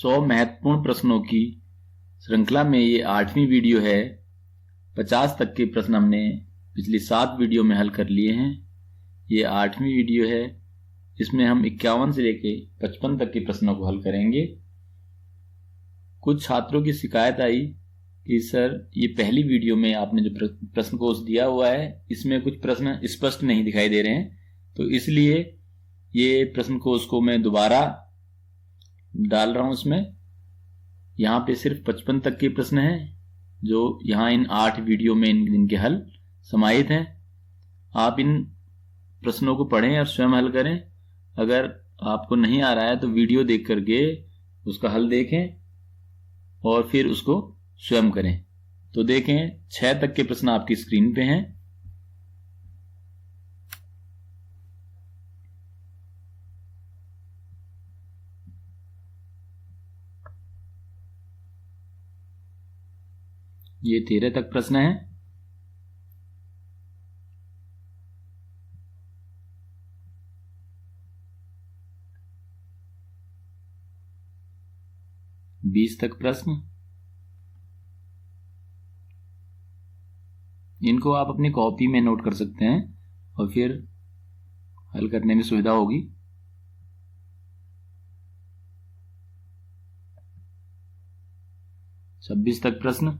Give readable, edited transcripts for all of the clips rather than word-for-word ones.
100 महत्वपूर्ण प्रश्नों की श्रृंखला में ये 8वीं वीडियो है। 50 तक के प्रश्न हमने पिछली 7 वीडियो में हल कर लिए हैं। ये 8वीं वीडियो है। इसमें हम 51 से लेके 55 तक के प्रश्नों को हल करेंगे। कुछ छात्रों की शिकायत आई कि सर ये पहली वीडियो में आपने जो प्रश्न कोश दिया हुआ है इसमें कुछ प्रश्न स्पष्ट नहीं दिखाई दे रहे हैं, तो इसलिए ये प्रश्न कोश को मैं दोबारा डाल रहा हूं। इसमें यहाँ पे सिर्फ 55 तक के प्रश्न हैं जो यहाँ इन 8 वीडियो में इनके हल समाहित हैं। आप इन प्रश्नों को पढ़ें और स्वयं हल करें। अगर आपको नहीं आ रहा है तो वीडियो देख करके उसका हल देखें और फिर उसको स्वयं करें। तो देखें 6 तक के प्रश्न आपकी स्क्रीन पे हैं। ये 13 तक प्रश्न है। बीस तक प्रश्न। इनको आप अपनी कॉपी में नोट कर सकते हैं और फिर हल करने में सुविधा होगी। छब्बीस तक प्रश्न।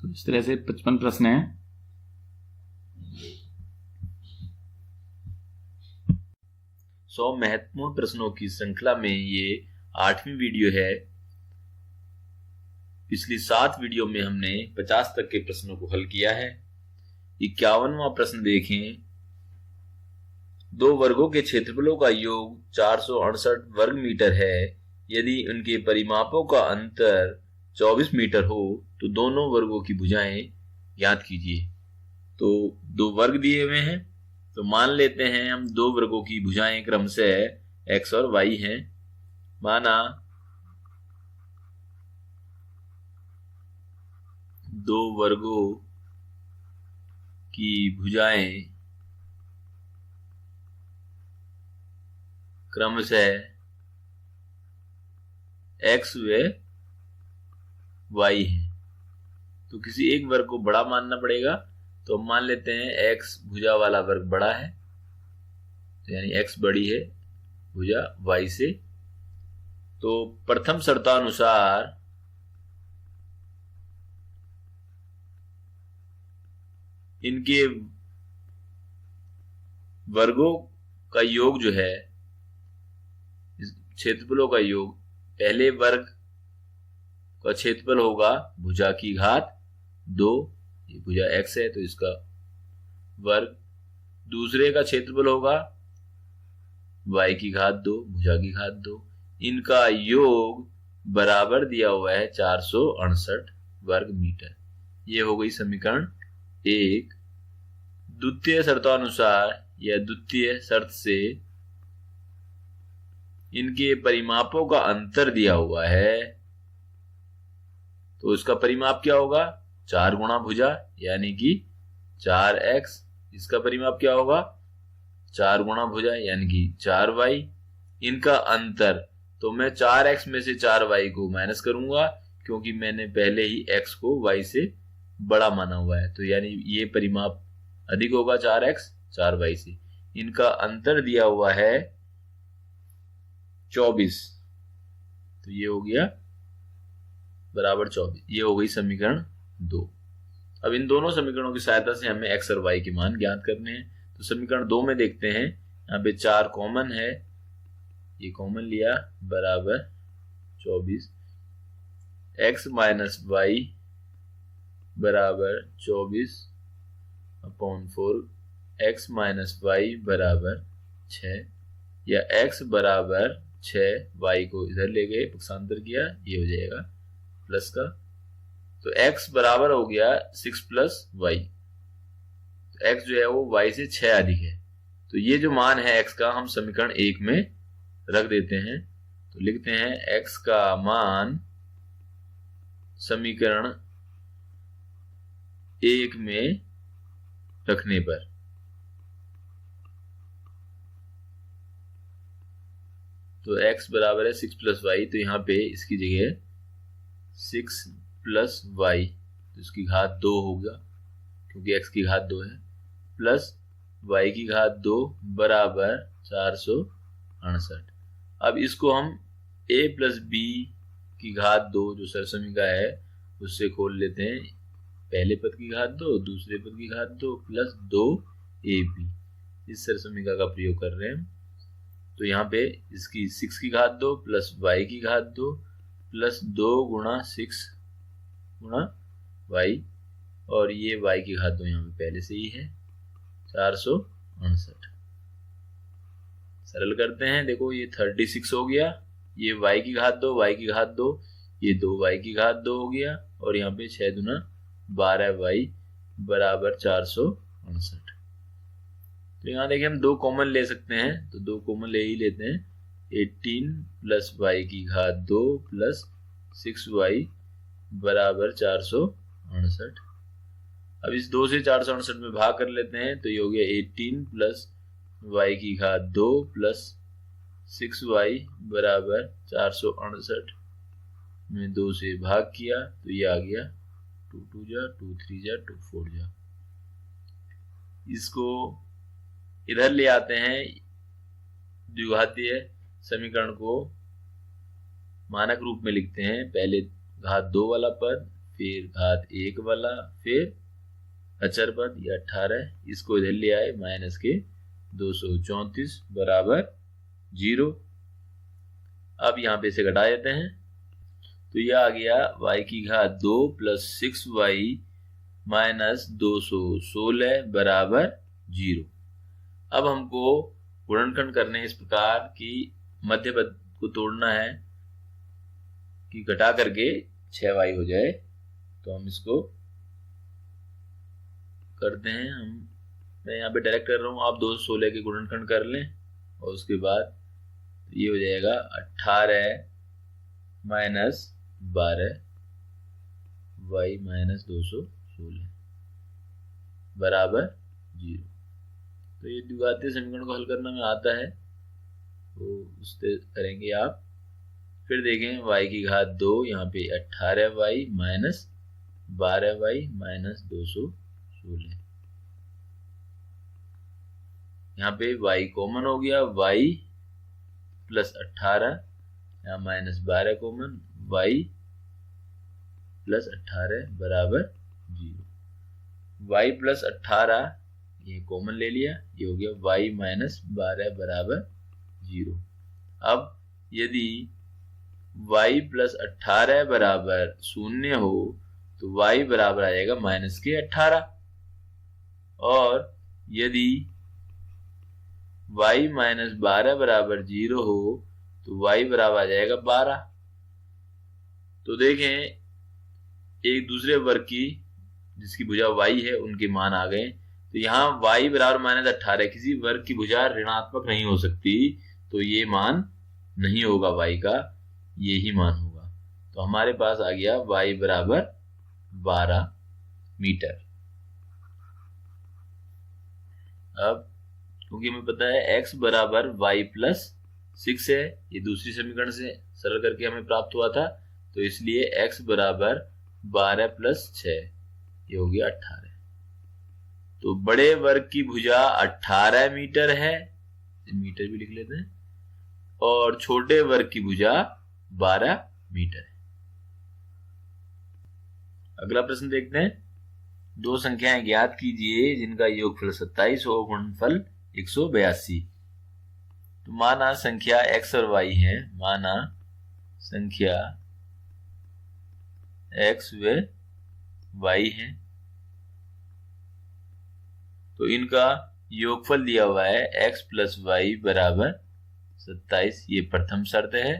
तो इस तरह से 55 प्रश्न हैं। सौ महत्वपूर्ण प्रश्नों की श्रृंखला में ये 8वीं वीडियो है। पिछली 7 वीडियो में हमने 50 तक के प्रश्नों को हल किया है। 51वां प्रश्न देखें। 2 वर्गों के क्षेत्रफलों का योग 468 वर्ग मीटर है। यदि उनके परिमापों का अंतर 24 मीटर हो तो दोनों वर्गों की भुजाएं ज्ञात कीजिए। तो 2 वर्ग दिए हुए हैं, तो मान लेते हैं हम 2 वर्गों की भुजाएं क्रमशः x और y हैं। माना 2 वर्गों की भुजाएं क्रमशः x व y है। तो किसी एक वर्ग को बड़ा मानना पड़ेगा, तो हम मान लेते हैं x भुजा वाला वर्ग बड़ा है, तो यानी x बड़ी है भुजा y से। तो प्रथम शर्तानुसार इनके वर्गों का योग जो है, क्षेत्रफलों का योग, पहले वर्ग का क्षेत्रफल होगा भुजा की घात 2, ये भुजा x है तो इसका वर्ग। दूसरे का क्षेत्रफल होगा y की घात 2, भुजा की घात 2। इनका योग बराबर दिया हुआ है 468 वर्ग मीटर। ये हो गई समीकरण 1। द्वितीय शर्तानुसार या द्वितीय शर्त से इनके परिमापों का अंतर दिया हुआ है, तो इसका परिमाप क्या होगा? 4 गुणा भुजा यानी कि 4x इसका परिमाप क्या होगा 4 गुणा भुजा यानी कि 4y। इनका अंतर, तो मैं 4x में से 4y को माइनस करूंगा क्योंकि मैंने पहले ही x को y से बड़ा माना हुआ है, तो यानी ये परिमाप अधिक होगा 4x 4y से। इनका अंतर दिया हुआ है 24, तो ये हो गया बराबर 24। ये हो गई समीकरण 2। अब इन दोनों समीकरणों की सहायता से हमें x और y के मान ज्ञात करने हैं। तो समीकरण 2 में देखते हैं, यहाँ पे 4 कॉमन है, ये कॉमन लिया, बराबर 24। x माइनस वाई बराबर 24/4, x माइनस वाई बराबर 6, या x बराबर 6, y को इधर ले गए, पक्षांतर किया, ये हो जाएगा प्लस का। तो x बराबर हो गया 6 प्लस वाई। तो x जो है वो y से 6 अधिक है। तो ये जो मान है x का हम समीकरण 1 में रख देते हैं। तो लिखते हैं x का मान समीकरण 1 में रखने पर तो x बराबर है 6 प्लस वाई, तो यहाँ पे इसकी जगह 6 प्लस वाई, तो इसकी घात 2 होगा क्योंकि x की घात 2 है, प्लस y की घात 2 बराबर 468। अब इसको हम a प्लस b की घात 2 जो सरसमीका है उससे खोल लेते हैं। पहले पद की घात 2, दूसरे पद की घात 2 प्लस 2ab, इस सरसमीका का प्रयोग कर रहे हैं। तो यहाँ पे इसकी 6 की घात 2 प्लस y की घात 2 प्लस 2 गुणा 6 गुणा y, और ये y की घात 2 यहाँ पे पहले से ही है 468। सरल करते हैं, देखो ये 36 हो गया, ये y की घात 2 y की घात 2, ये 2y की घात 2 हो गया, और यहाँ पे 6 दूना 12y बराबर 468। तो यहाँ देखिए हम 2 कॉमन ले सकते हैं, तो 2 कॉमन ले ही लेते हैं। 18 प्लस y की घात 2 प्लस 6y बराबर 468। अब इस 2 से 468 में भाग कर लेते हैं, तो ये हो गया 18 प्लस y की घात 2 प्लस 6y बराबर 468 में 2 से भाग किया, तो ये आ गया 2 2 जा 2 3 जा 2 4 जा। इसको इधर ले आते हैं, द्विघातीय समीकरण को मानक रूप में लिखते हैं। पहले घात 2 वाला पद, फिर घात 1 वाला, फिर अचर पद या 18, इसको इधर ले आए माइनस के 234 बराबर 0। अब यहाँ पे इसे घटा देते हैं, तो यह आ गया y की घात 2 प्लस 6y माइनस 216 बराबर 0। अब हमको गुणनखंड करने इस प्रकार की मध्य पद को तोड़ना है कि घटा करके 6y हो जाए। तो हम इसको करते हैं, मैं यहाँ पे डायरेक्ट कर रहा हूँ, आप 216 के गुणनखंड कर लें, और उसके बाद ये हो जाएगा 18 माइनस 12 y माइनस 216 बराबर 0। तो ये द्विघातीय समीकरण को हल करना में आता है, तो उससे करेंगे आप। फिर देखें y की घात 2, यहाँ पे 18y माइनस 12y माइनस 216, यहाँ पे y कॉमन हो गया, y प्लस 18, यहाँ माइनस 12 कॉमन, y प्लस 18 बराबर 0। y प्लस 18 ये कॉमन ले लिया, ये हो गया y माइनस 12 बराबर 0। अब यदि y प्लस 18 बराबर 0 हो तो y बराबर आ जाएगा माइनस के 18, और यदि y माइनस 12 बराबर 0 हो तो y बराबर आ जाएगा 12। तो देखें एक दूसरे वर्ग की जिसकी भुजा y है उनके मान आ गए। तो यहाँ y बराबर माइनस 18, किसी वर्ग की भुजा ऋणात्मक नहीं हो सकती, तो ये मान नहीं होगा y का, ये ही मान होगा। तो हमारे पास आ गया y बराबर 12 मीटर। अब क्योंकि हमें पता है x बराबर y प्लस 6 है, ये दूसरी समीकरण से सरल करके हमें प्राप्त हुआ था, तो इसलिए x बराबर 12 प्लस 6, ये हो गया 18। तो बड़े वर्ग की भुजा 18 मीटर है, मीटर भी लिख लेते हैं, और छोटे वर्ग की भुजा 12 मीटर है। अगला प्रश्न देखते हैं। दो संख्याएं ज्ञात कीजिए जिनका योगफल 27 और गुणनफल 182। तो माना संख्या x और y है, माना संख्या x व y है, तो इनका योगफल दिया हुआ है x प्लस वाई बराबर 27। ये प्रथम शर्त है,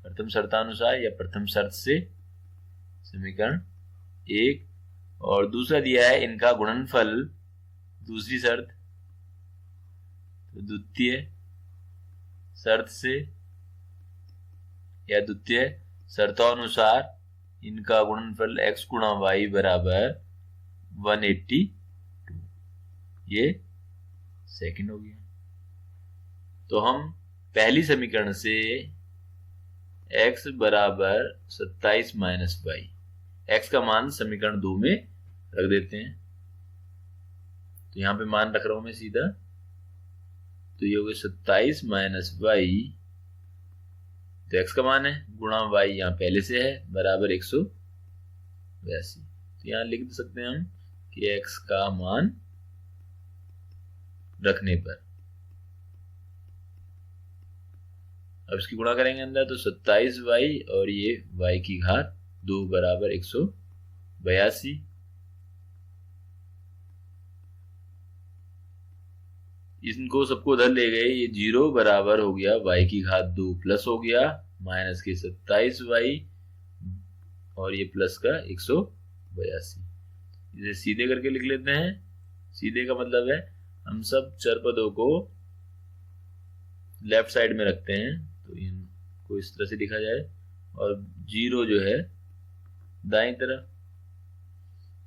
प्रथम शर्तानुसार या प्रथम शर्त से समीकरण 1। और दूसरा दिया है इनका गुणनफल, दूसरी शर्त, तो द्वितीय शर्त से या द्वितीय शर्तानुसार इनका गुणनफल x गुणा y बराबर 182, ये सेकंड हो गया। तो हम पहली समीकरण से x बराबर 27 माइनस वाई, x का मान समीकरण 2 में रख देते हैं। तो यहां पे मान रख रहा हूं मैं सीधा, तो ये हो गया 27 माइनस वाई, तो x का मान है, गुणा y यहाँ पहले से है, बराबर 182। तो यहां लिख सकते हैं हम कि x का मान रखने पर, अब इसकी गुणा करेंगे अंदर, तो 27y और ये y की घात 2 बराबर 182। इनको सबको उधर ले गए, ये 0 बराबर हो गया y की घात 2 प्लस हो गया माइनस के 27y और ये प्लस का 182। इसे सीधे करके लिख लेते हैं। सीधे का मतलब है हम सब चर पदों को लेफ्ट साइड में रखते हैं, तो इनको इस तरह से लिखा जाए और 0 जो है दाईं तरफ।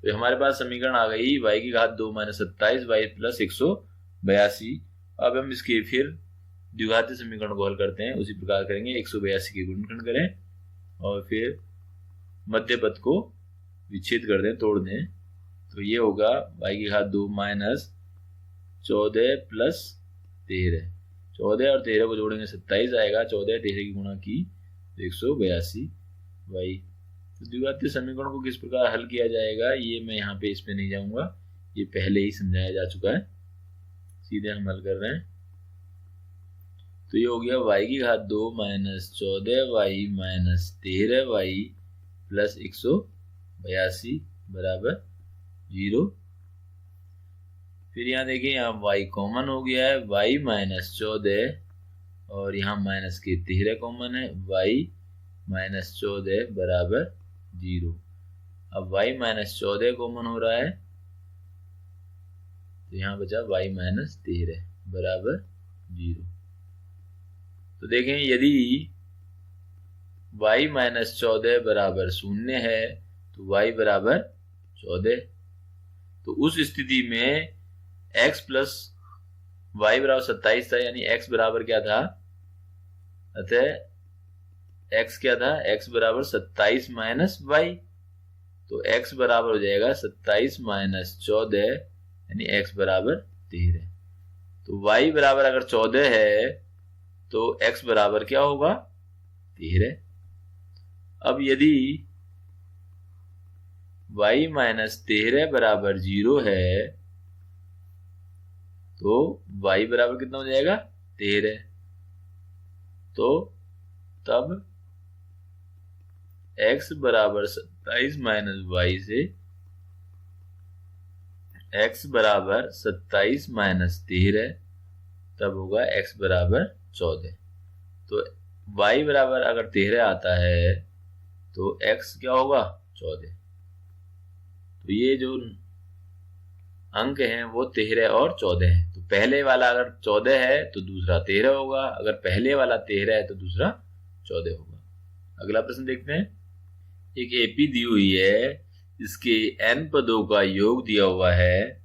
तो हमारे पास समीकरण आ गई y की घात 2 माइनस 27y प्लस 182। अब हम इसके फिर द्विघातीय समीकरण को हल करते हैं, उसी प्रकार करेंगे। 182 के गुणनखंड करें और फिर मध्य पद को विच्छेद कर दें, तोड़ दें, तो ये होगा y की घात 2 माइनस 14 प्लस 13। 14 और 13 को जोड़ेंगे 27 आएगा, 14 13 की गुणा की तो 182y। तो द्विघातीय समीकरण को किस प्रकार हल किया जाएगा ये मैं यहाँ पे इस पे नहीं जाऊंगा, ये पहले ही समझाया जा चुका है, सीधे हम हल कर रहे हैं। तो ये हो गया y की घात 2 minus 14y minus 13y plus 182 बराबर 0। फिर यहाँ देखिए, यहाँ y कॉमन हो गया है, y माइनस 14 और यहाँ माइनस के 13 कॉमन है, y माइनस 14 बराबर 0। अब y माइनस 14 कॉमन हो रहा है, तो यहाँ बचा y माइनस 13 बराबर 0। तो देखें, यदि y माइनस 14 बराबर 0 है तो y बराबर 14। तो उस स्थिति में x प्लस y बराबर 27 था, यानी x बराबर क्या था, अतः x क्या था, x बराबर 27 माइनस y। तो x बराबर हो जाएगा 27 माइनस 14, यानी x बराबर 13। तो y बराबर अगर 14 है तो x बराबर क्या होगा, 13। अब यदि y माइनस 13 बराबर 0 है तो y बराबर कितना हो जाएगा, 13। तो तब x बराबर 27 माइनस y से x बराबर 27 माइनस 13, तब होगा x बराबर 14। तो y बराबर अगर 13 आता है तो x क्या होगा, 14। तो ये जो अंक हैं वो 13 और 14 है। तो पहले वाला अगर 14 है तो दूसरा 13 होगा, अगर पहले वाला 13 है तो दूसरा 14 होगा। अगला प्रश्न देखते हैं। एक एपी दी हुई है, इसके n पदों का योग दिया हुआ है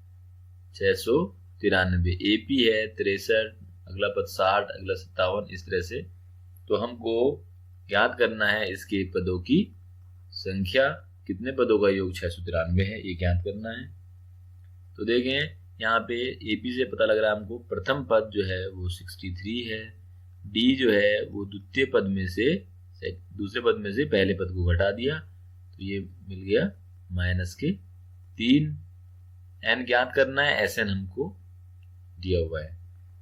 693। AP है 63, अगला पद 60, अगला 57, इस तरह से। तो हमको ज्ञात करना है इसके पदों की संख्या, कितने पदों का योग 693 है, ये ज्ञात करना है। तो देखें यहाँ पे AP से पता लग रहा है हमको प्रथम पद जो है वो 63 है, D जो है वो द्वितीय पद में से दूसरे पद में से पहले पद को घटा दिया, तो ये मिल गया -3। n ज्ञात करना है, Sn हमको दिया हुआ है।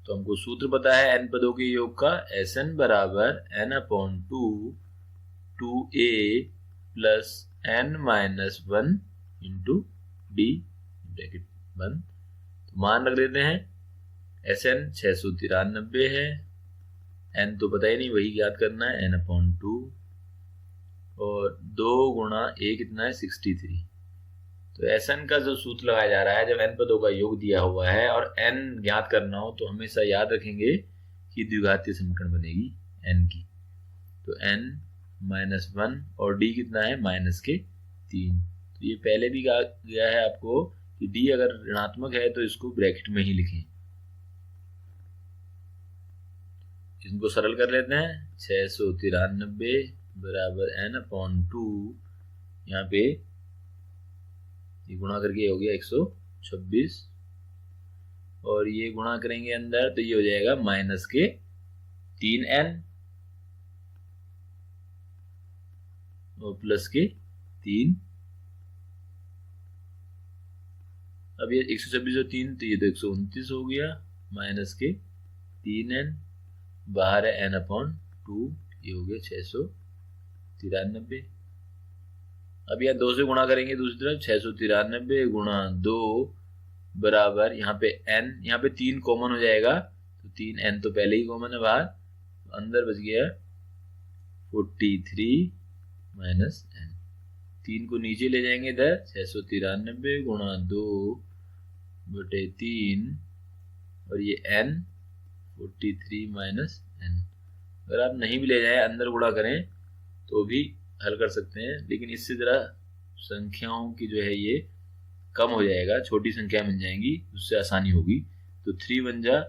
तो हमको सूत्र पता है n पदों के योग का, Sn बराबर n/2 2a plus n-1 into d bracket बंद। तो मान रख देते हैं, Sn 693 है, n तो पता ही नहीं, वही ज्ञात करना है n/2 और 2 गुणा a कितना है 63। तो Sn का जो सूत्र लगाया जा रहा है, जब n पदों का योग दिया हुआ है और n ज्ञात करना हो तो हमेशा याद रखेंगे कि द्विघातीय समीकरण बनेगी n की। तो n-1 और d कितना है -3। तो ये पहले भी कहा गया है आपको कि d अगर ऋणात्मक है तो इसको ब्रैकेट में ही लिखें। इनको सरल कर लेते हैं, 693 बराबर n/2, यहाँ पे ये गुणा करके हो गया 126 और ये गुणा करेंगे अंदर तो ये हो जाएगा -3n और +3। अब ये 126 और 3 तो ये तो 129 हो गया, -3n, बाहर है n/2, ये हो गया 693। अब यहाँ 2 से गुणा करेंगे दूसरी तरफ, 693 गुणा 2 बराबर यहाँ पे n, यहाँ पे 3 कॉमन हो जाएगा, तो 3n तो पहले ही कॉमन है बाहर, तो अंदर बच गया 43 -n। 3 को नीचे ले जाएंगे इधर, 693 गुणा 2/3 और ये n 43 -n। अगर आप नहीं भी ले जाए अंदर गुणा करें तो भी हल कर सकते हैं, लेकिन इससे जरा संख्याओं की जो है ये कम हो जाएगा, छोटी संख्या मिल जाएंगी, उससे आसानी होगी। तो 3 1 जा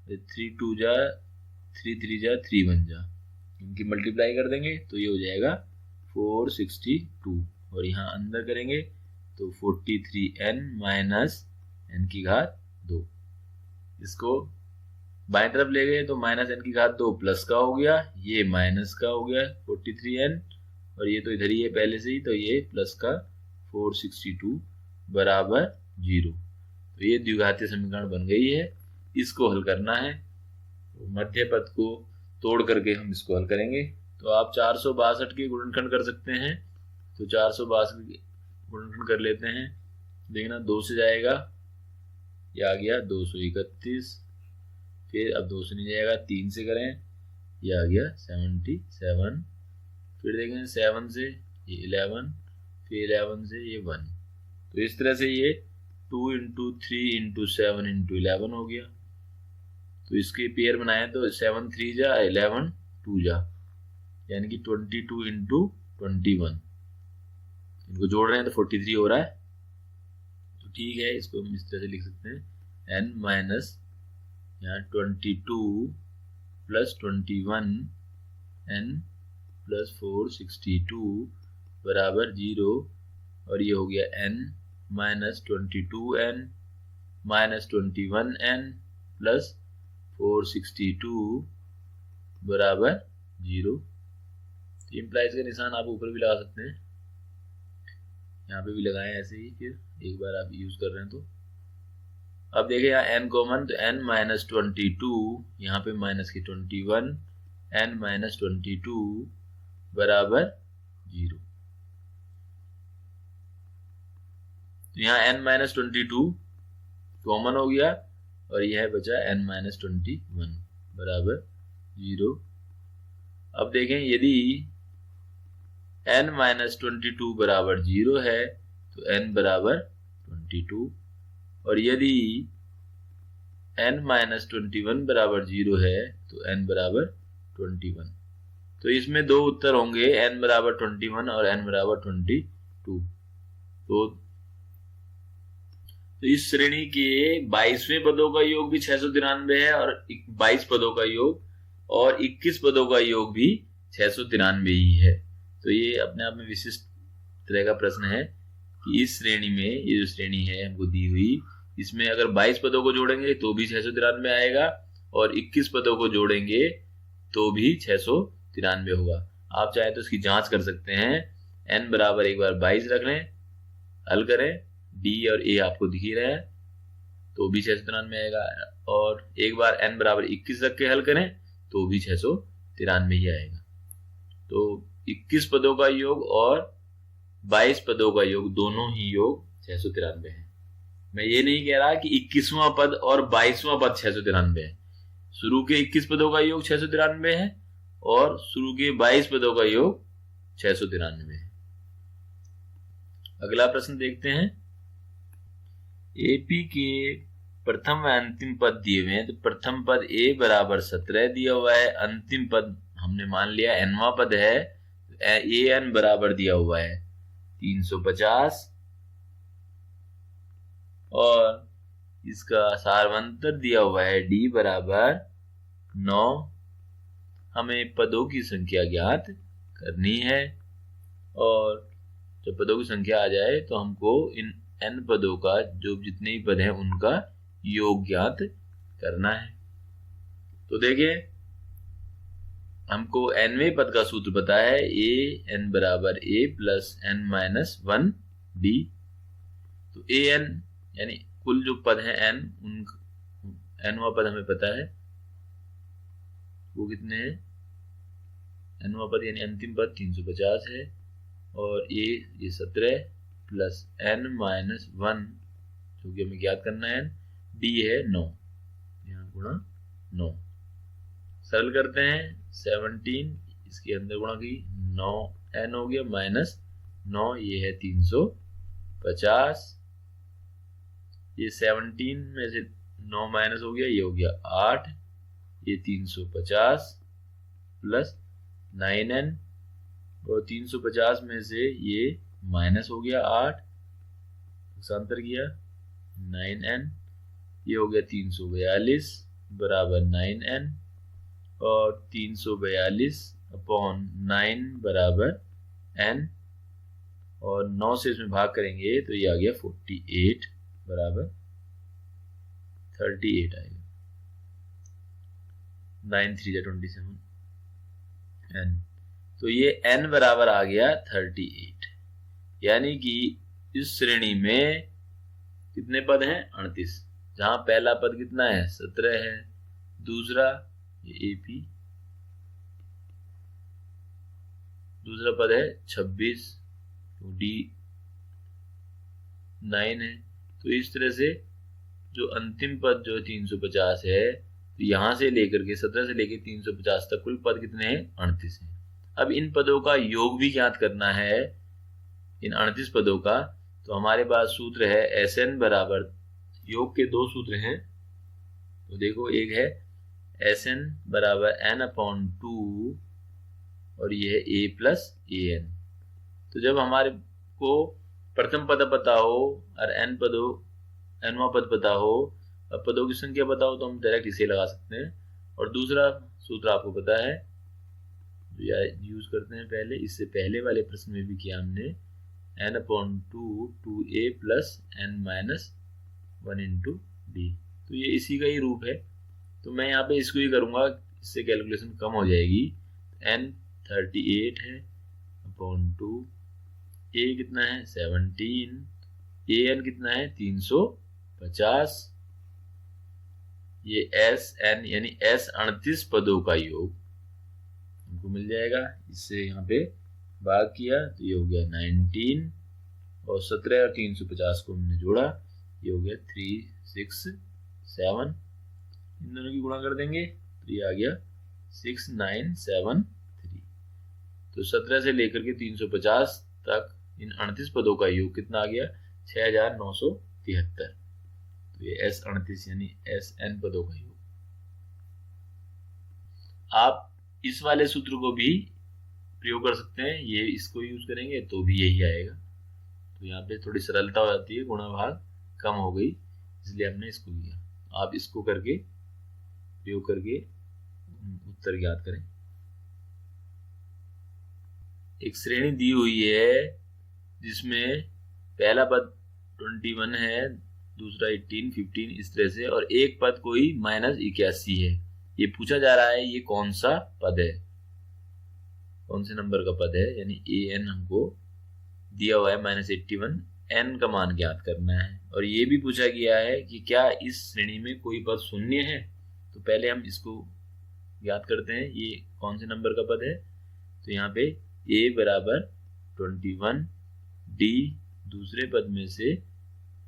3 2 जा 3 3 जा 3 1 जा, इनकी मल्टीप्लाई कर देंगे तो ये हो जाएगा 462 और यहाँ अंदर करेंगे तो 43n -n⁻²। इसको बाएं तरफ ले गए तो -n⁻² प्लस का हो गया, ये माइनस का हो गया 43n और ये तो इधर ही है पहले से ही, तो ये प्लस का 462 बराबर 0। तो ये द्विघातीय समीकरण बन गई है। इसको हल करना है, तो मध्य पद को तोड़ करके हम इसको हल करेंगे। तो आप 462 के गुणनखंड कर सकते हैं, तो 462 के गुणनखंड कर लेते हैं। देखना 2 से जाएगा, ये आ गया 231, फिर अब 2 से नहीं जाएगा, 3 से करें, ये आ गया 77, फिर देखें 7 से ये 11, फिर 11 से ये 1। तो इस तरह से ये 2 × 3 × 7 × 11 हो गया। तो इसके पेयर बनाए तो 7 3 जा 11 2 जा, यानी कि 22 × 21। इनको जोड़ रहे हैं तो 43 हो रहा है। तो ठीक है, इसको हम इस तरह से लिख सकते हैं, n माइनस यहाँ 22 + 21 n + 462 बराबर 0 और ये हो गया n - 22n - 21n + 462 बराबर 0। इम्प्लाइज का निशान आप ऊपर भी लगा सकते हैं, यहाँ पे भी लगाएं ऐसे ही, फिर एक बार आप यूज कर रहे हैं तो। अब देखिए यहाँ n कॉमन, तो n - 22 यहाँ पे -21 n - 22 बराबर 0। तो यहाँ n - 22 कॉमन हो गया और यह बचा n - 21 बराबर 0। अब देखें यदि n - 22 बराबर 0 है तो n बराबर 22 और यदि n - 21 बराबर 0 है तो n बराबर 21। तो इसमें दो उत्तर होंगे, n बराबर 21 और n बराबर 22। तो तो इस श्रेणी के 22वें पदों का योग भी 693 है और 22 पदों का योग और 21 पदों का योग भी 693 ही है। तो ये अपने आप में विशिष्ट तरह का प्रश्न है कि इस श्रेणी में, ये जो श्रेणी है हमको दी हुई, इसमें अगर 22 पदों को जोड़ेंगे तो भी 693 आएगा और 21 पदों को जोड़ेंगे तो भी 693 होगा। आप चाहे तो इसकी जांच कर सकते हैं। n बराबर एक बार 22 रख लें, हल करें, d और a आपको दिख ही रहा है तो भी 693 आएगा, और एक बार n बराबर 21 रख के हल करें तो भी 693 ही आएगा। तो 21 पदों का योग और 22 पदों का योग, दोनों ही योग 693 है। मैं ये नहीं कह रहा कि 21वां पद और 22वां पद 693 है। शुरू के 21 पदों का योग 693 है और शुरू के 22 पदों का योग 693 है। अगला प्रश्न देखते हैं। एपी के प्रथम व अंतिम पद दिए हुए हैं। तो प्रथम पद a बराबर 17 दिया हुआ है, अंतिम पद हमने मान लिया nवां पद है, an बराबर दिया हुआ है 350 और इसका सारवंतर दिया हुआ है d बराबर 9। हमें पदों की संख्या ज्ञात करनी है और जब पदों की संख्या आ जाए तो हमको इन n पदों का, जो जितने भी पद हैं उनका योग ज्ञात करना है। तो देखिए, हमको nवें पद का सूत्र पता है, a n बराबर a plus n minus 1 d। तो a n यानी कुल जो पद हैं n, उन nवां पद हमें पता है वो कितने हैं। nवां पद यानी अंतिम पद 350 है और ये 17 प्लस n माइनस 1 जो कि हमें ज्ञात करना है, d है 9, यहाँ गुणा 9। सरल करते हैं, 17 इसके अंदर गुणा की 9n हो गया माइनस 9, ये है 350। ये 17 में से 9 माइनस हो गया, ये हो गया 8, ये 350 प्लस 9n और 350 में से ये माइनस हो गया 8, अंतर किया 9n, ये हो गया 342 बराबर 9n और 342 अपॉन 9 बराबर n और 9 से इसमें भाग करेंगे तो ये आ गया 48 बराबर 38 आएगा। 9 3 27 n, तो ये n बराबर आ गया 38। यानी कि इस श्रेणी में कितने पद हैं, 38। जहां पहला पद कितना है, 17 है, दूसरा ये AP, दूसरा पद है 26, तो D 9 है। तो इस तरह से जो अंतिम पद जो 350 है, तो यहां से लेकर के 17 से लेकर 350 तक कुल पद कितने हैं, 38 हैं। अब इन पदों का योग भी ज्ञात करना है, इन 38 पदों का। तो हमारे पास सूत्र है Sn बराबर, योग के दो सूत्र हैं, तो देखो एक है Sn बराबर n/2 और ये है a प्लस an। तो जब हमारे को प्रथम पद पता हो और nवां पद पता हो और पदों की संख्या पता हो तो हम डायरेक्ट इसे लगा सकते हैं। और दूसरा सूत्र आपको पता है, यूज करते हैं पहले, इससे पहले वाले प्रश्न में भी किया हमने, n/2 2a plus n minus 1 into d। तो ये इसी का ही रूप है, तो मैं यहाँ पे इसको ही करूंगा, इससे कैलकुलेशन कम हो जाएगी। n 38 है अपॉन 2, a कितना है 17, an कितना है 350, ये Sn यानी S 38 पदों का योग हमको मिल जाएगा। इससे यहाँ पे भाग किया तो ये हो गया 19 और 17 और 350 को हमने जोड़ा, ये हो गया 367। इन दोनों की गुणा कर देंगे तो ये आ गया 6973। तो 17 से लेकर के 350 तक इन 38 पदों का योग कितना आ गया, 6973। तो ये S 38 यानी Sn पदों का योग। आप इस वाले सूत्र को भी प्रयोग कर सकते हैं, ये इसको यूज करेंगे तो भी यही आएगा। तो यहाँ पे थोड़ी सरलता हो जाती है गुणा भाग कम हो गई, इसलिए हमने इसको किया। आप इसको करके प्रयोग करके उत्तर ज्ञात करें। एक श्रेणी दी हुई है जिसमें पहला पद 21 है, दूसरा 18, 15 इस तरह से, और एक पद कोई -81 है। ये पूछा जा रहा है ये कौन सा पद है, कौन से नंबर का पद है, यानी an हमको दिया हुआ है -81, n का मान ज्ञात करना है। और ये भी पूछा गया है कि क्या इस श्रेणी में कोई पद शून्य है। तो पहले हम इसको ज्ञात करते हैं, ये कौन से नंबर का पद है। तो यहाँ पे a बराबर 21, d दूसरे पद में से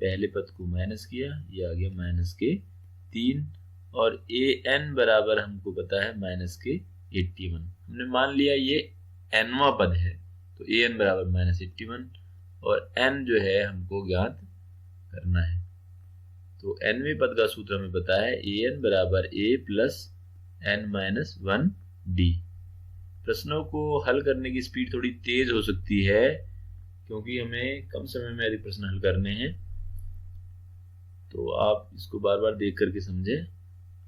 पहले पद को माइनस किया, ये आ गया -3, और an बराबर हमको पता है -81। हमने मान लिया ये nवां पद है, तो an बराबर -81 और n जो है हमको ज्ञात करना है। तो nवें पद का सूत्र हमें पता है an बराबर a प्लस n-1d। प्रश्नों को हल करने की स्पीड थोड़ी तेज हो सकती है क्योंकि हमें कम समय में अधिक प्रश्न हल करने हैं, तो आप इसको बार बार देख करके समझें।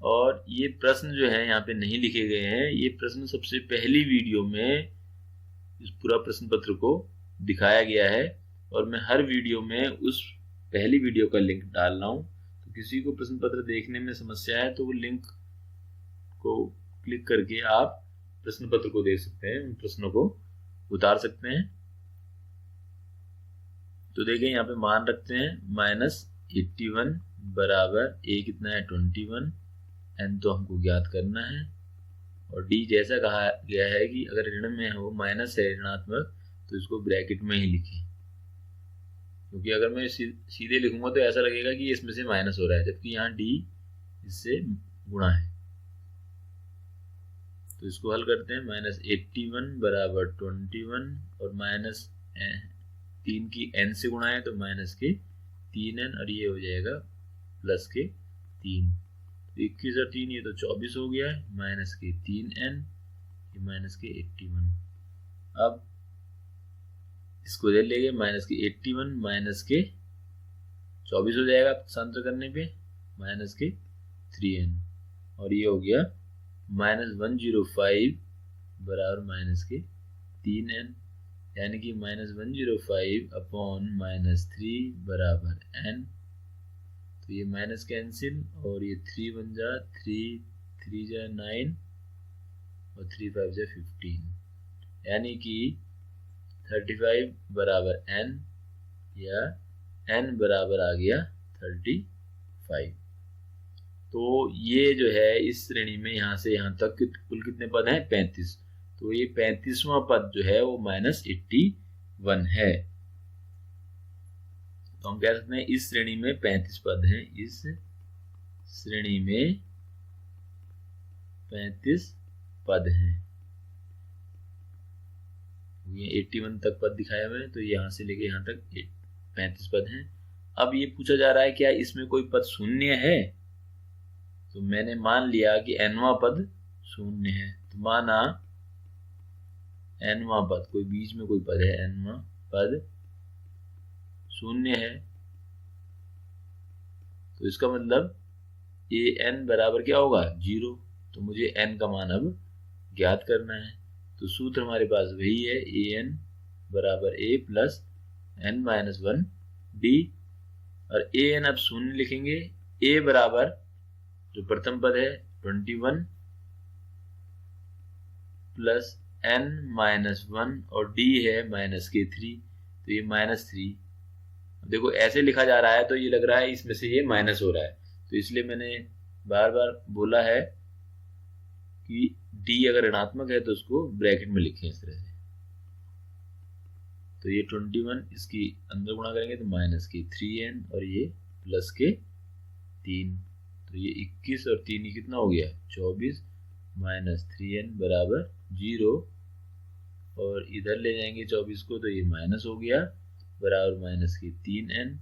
और ये प्रश्न जो है यहाँ पे नहीं लिखे गए हैं, ये प्रश्न सबसे पहली वीडियो में इस पूरा प्रश्न पत्र को दिखाया गया है, और मैं हर वीडियो में उस पहली वीडियो का लिंक डाल रहा हूँ। तो किसी को प्रश्न पत्र देखने में समस्या है तो वो लिंक को क्लिक करके आप प्रश्न पत्र को देख सकते हैं, उन प्रश्नों को उतार सकते हैं। तो देखिए यहाँ पे मान रखते हैं -81 बराबर a कितना है 21, n तो हमको ज्ञात करना है, और d जैसा कहा गया है कि अगर ऋण में हो, माइनस है ऋणात्मक, तो इसको ब्रैकेट में ही लिखें, क्योंकि अगर मैं सीधे लिखूंगा तो ऐसा लगेगा कि इसमें से माइनस हो रहा है, जबकि यहाँ d इससे गुणा है। तो इसको हल करते हैं, -81 बराबर 21 और -3 की n से गुणा है तो -3n, और ये हो जाएगा +3। 21 और 3 ये तो 24 हो गया है, -3n, ये -81। अब इसको दे लेंगे, -81 -24 हो जाएगा पक्षांतर करने पे, -3n, और ये हो गया -105 बराबर -3n, यानी कि -105 अपॉन -3 बराबर n। तो ये माइनस कैंसिल, और ये 3 बन जा 3 जा 9 और 3 5 जा 15, यानी कि 35 बराबर n, या n बराबर आ गया 35। तो ये जो है इस श्रेणी में यहाँ से यहाँ तक कुल कितने पद हैं 35। तो ये 35वां पद जो है वो -81 है। तो हम कह सकते हैं इस श्रेणी में 35 पद हैं, इस श्रेणी में 35 पद हैं। ये 81 तक पद दिखाया हुआ है, तो यहाँ से लेके यहाँ तक 35 पद हैं। अब ये पूछा जा रहा है क्या इसमें कोई पद शून्य है। तो मैंने मान लिया कि nवां पद शून्य है, तो माना nवां पद, कोई बीच में कोई पद है, nवां पद शून्य है, तो इसका मतलब an बराबर क्या होगा 0। तो मुझे n का मान अब ज्ञात करना है। तो सूत्र हमारे पास वही है, an बराबर a प्लस n-1d, और an अब शून्य लिखेंगे, a बराबर जो प्रथम पद है 21 प्लस n-1 और d है -3, तो ये -3। देखो ऐसे लिखा जा रहा है तो ये लग रहा है इसमें से ये माइनस हो रहा है, तो इसलिए मैंने बार बार बोला है कि d अगर ऋणात्मक है तो उसको ब्रैकेट में लिखें इस तरह से। तो ये 21 इसकी अंदर गुणा करेंगे तो -3n, और ये +3, तो ये 21 और 3 ही कितना हो गया 24, -3n बराबर 0, और इधर ले जाएंगे 24 को तो ये माइनस हो गया, बराबर -3n,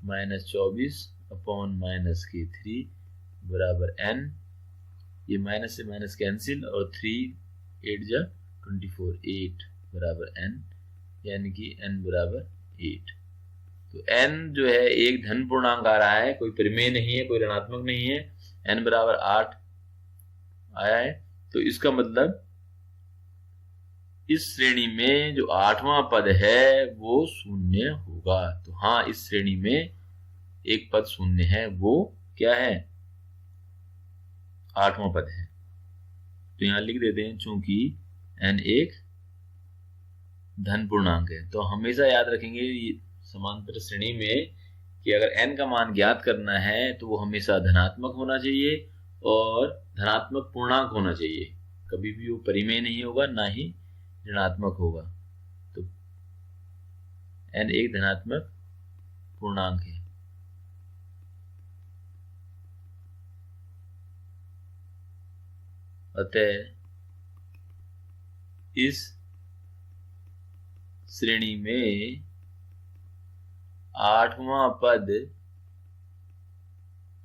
-24 अपॉन -3 बराबर n। ये माइनस से माइनस कैंसिल, और 3 8 जा 24, 8 बराबर n, यानी कि n बराबर 8। तो n जो है एक धन पूर्णांक आ रहा है, कोई परिमेय नहीं है, कोई ऋणात्मक नहीं है, n बराबर 8 आया है। तो इसका मतलब इस श्रेणी में जो 8वां पद है वो शून्य होगा। तो हाँ, इस श्रेणी में एक पद शून्य है, वो क्या है? 8वां पद है। तो यहां लिख देते हैं, चूंकि n एक धन पूर्णांक है। तो हमेशा याद रखेंगे समांतर श्रेणी में कि अगर n का मान ज्ञात करना है तो वो हमेशा धनात्मक होना चाहिए और धनात्मक पूर्णांक होना चाहिए। कभी भी वो परिमेय नहीं होगा, ना ही ऋणात्मक होगा। तो n एक धनात्मक पूर्णांक है। अतः इस श्रेणी में 8वां पद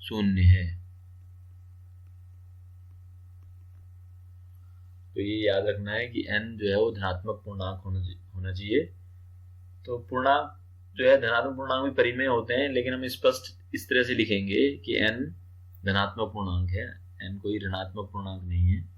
शून्य है। तो ये याद रखना है कि n जो है वो धनात्मक पूर्णांक होना चाहिए। तो पूर्णांक जो है, धनात्मक पूर्णांक भी परिमेय होते हैं, लेकिन हम स्पष्ट इस तरह से लिखेंगे कि n धनात्मक पूर्णांक है, n कोई ऋणात्मक पूर्णांक नहीं है।